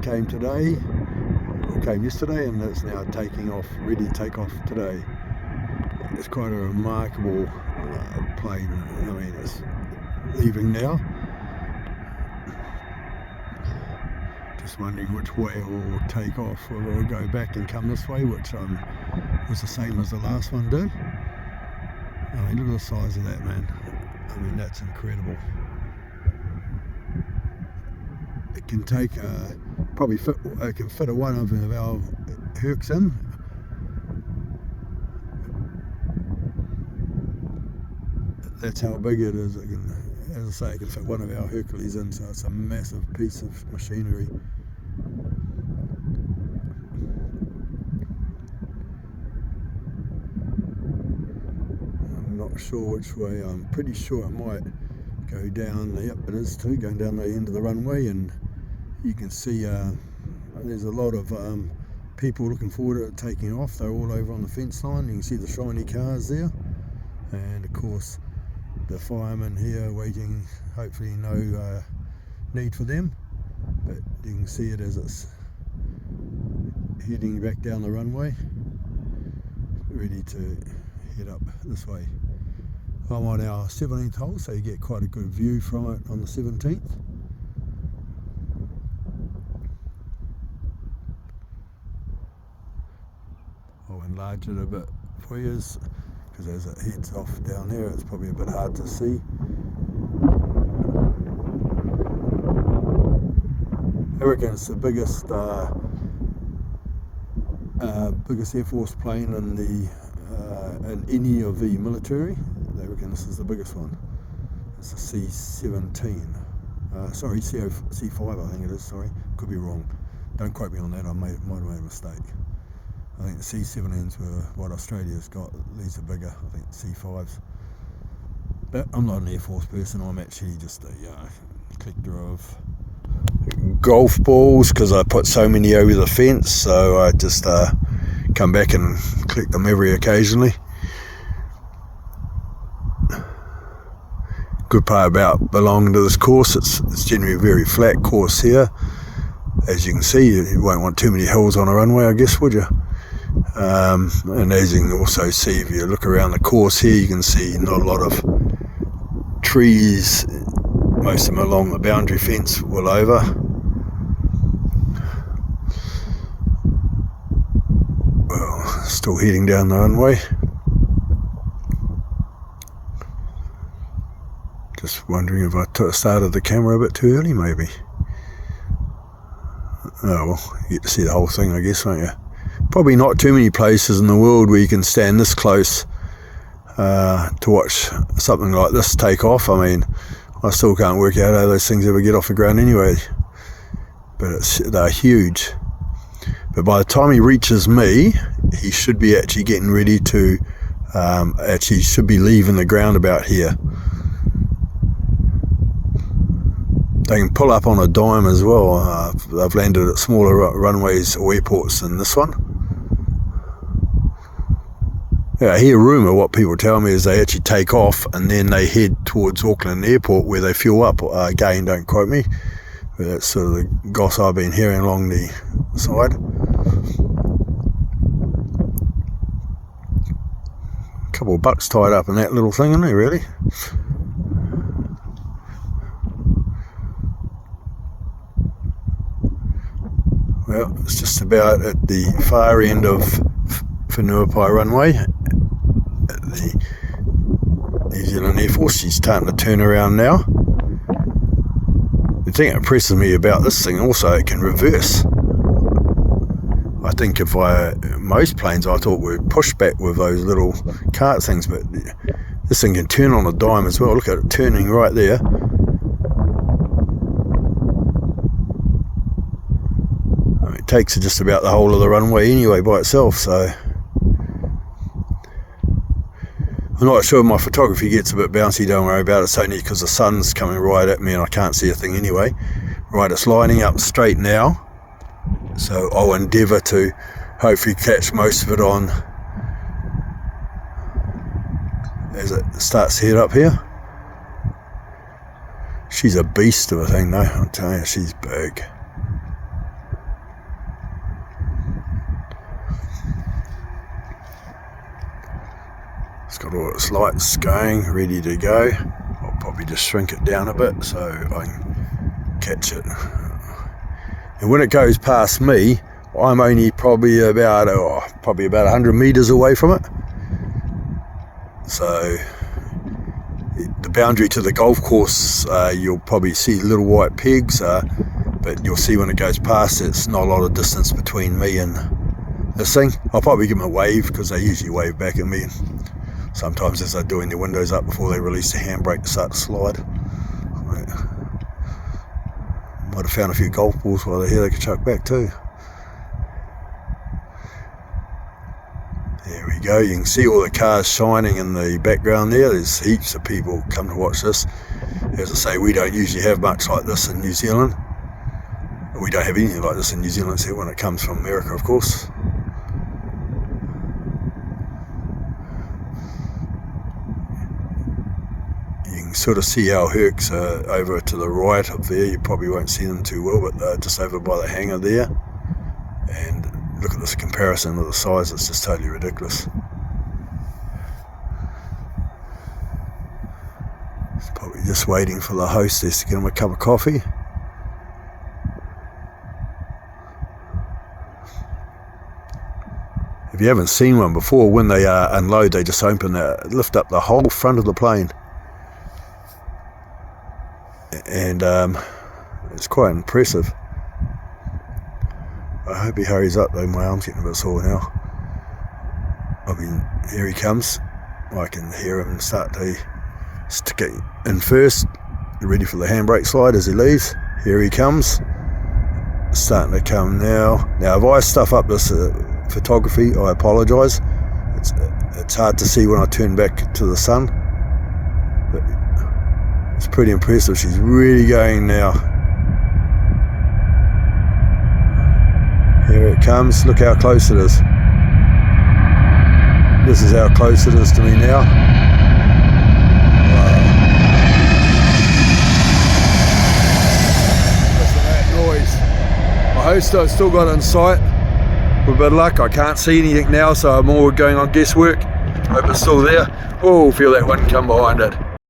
came today, or came yesterday, and it's now taking off, ready to take off today. It's quite a remarkable plane. I mean, it's leaving now. Just wondering which way it will take off, whether it will go back and come this way, which was the same as the last one did. I mean, look at the size of that, man. I mean, that's incredible. It can take probably fit. It can fit one of our Hercs in. That's how big it is. It can, as I say, it can fit one of our Hercules in, so it's a massive piece of machinery. I'm not sure which way. I'm pretty sure it might go down. Yep, it is too, going down the end of the runway, and you can see there's a lot of people looking forward to it taking off. They're all over on the fence line. You can see the shiny cars there, and of course the firemen here waiting. Hopefully no need for them, but you can see it as it's heading back down the runway, ready to head up this way. I'm on our 17th hole, so you get quite a good view from it on the 17th. I'll enlarge it a bit for you, because as it heads off down there, it's probably a bit hard to see. I reckon it's the biggest Air Force plane in any of the military. They reckon this is the biggest one. It's a C-17. Sorry, C5 I think it is, sorry. Could be wrong. Don't quote me on that, might have made a mistake. I think the C-17s were what Australia's got. These are bigger, I think C5s. But I'm not an Air Force person, I'm actually just a collector of golf balls, because I put so many over the fence, so I just come back and collect them every occasionally. Good part about belonging to this course, it's generally a very flat course here. As you can see, you won't want too many hills on a runway, I guess, would you? And as you can also see, if you look around the course here, you can see not a lot of trees, most of them along the boundary fence well over. Well, still heading down the runway. Just wondering if I started the camera a bit too early, maybe. Oh well, you get to see the whole thing, I guess, won't you? Probably not too many places in the world where you can stand this close to watch something like this take off. I mean, I still can't work out how those things ever get off the ground anyway. But they're huge. But by the time he reaches me, he should be actually getting ready to, should be leaving the ground about here. They can pull up on a dime as well. They've landed at smaller runways or airports than this one. Yeah, I hear rumour, what people tell me is they actually take off and then they head towards Auckland Airport where they fuel up. Again, don't quote me, but that's sort of the goss I've been hearing along the side. A couple of bucks tied up in that little thing, isn't there, really? Well, it's just about at the far end of Whenuapai runway. The New Zealand Air Force, she's starting to turn around now. The thing that impresses me about this thing also, it can reverse. I think most planes I thought were pushed back with those little cart things, but this thing can turn on a dime as well. Look at it turning right there. I mean, it takes just about the whole of the runway anyway by itself, so I'm not sure if my photography gets a bit bouncy, don't worry about it. It's only because the sun's coming right at me and I can't see a thing anyway. Right, it's lining up straight now, so I'll endeavour to hopefully catch most of it on as it starts to head up here. She's a beast of a thing though, I'll tell you, she's big. got all its lights going, ready to go. I'll probably just shrink it down a bit so I can catch it. And when it goes past me, I'm only probably about 100 metres away from it. So the boundary to the golf course, you'll probably see little white pegs, but you'll see when it goes past, it's not a lot of distance between me and this thing. I'll probably give them a wave because they usually wave back at me. Sometimes as they're doing their windows up before they release the handbrake to start to slide. Might have found a few golf balls while they're here they could chuck back too. There we go, you can see all the cars shining in the background there. There's heaps of people come to watch this. As I say, we don't usually have much like this in New Zealand. We don't have anything like this in New Zealand, except when it comes from America, of course. You can sort of see our Hercs over to the right up there. You probably won't see them too well, but they're just over by the hangar there. And look at this comparison of the size, it's just totally ridiculous. It's probably just waiting for the hostess to get him a cup of coffee. If you haven't seen one before, when they unload, they just lift up the whole front of the plane. And it's quite impressive. I hope he hurries up though, my arm's getting a bit sore now. Here he comes. I can hear him start to stick it in first, ready for the handbrake slide as he leaves. Here he comes. Starting to come now. Now if I stuff up this photography, I apologise. It's hard to see when I turn back to the sun. But it's pretty impressive. She's really going now. Here it comes. Look how close it is. This is how close it is to me now. Wow. Listen to that noise. My host I've still got in sight. With a bit of luck, I can't see anything now, so I'm all going on guesswork. Hope it's still there. Oh, feel that wind come behind it.